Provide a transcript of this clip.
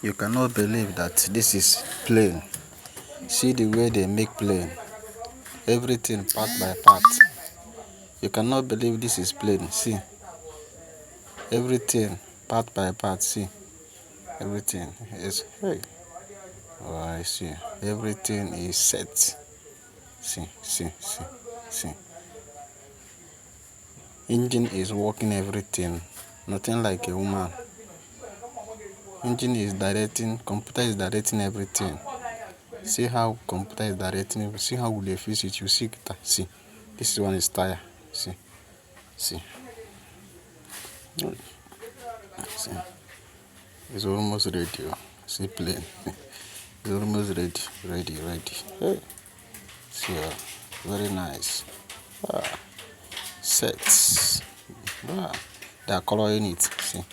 You cannot believe that this is plane. See the way they make plane. Everything part by part. You cannot believe this is plane. See. Everything part by part. See. Everything is. Hey. Oh, I see. Everything is set. See. Engine is working everything. Nothing like a woman. Engine is directing. Computer is directing everything. See how computer is directing. See how they fix it. You see. See. This one is tire. See. See. It's almost ready. See plane. It's almost ready. Ready. Hey. See. Very nice. Sets. They are coloring it. See.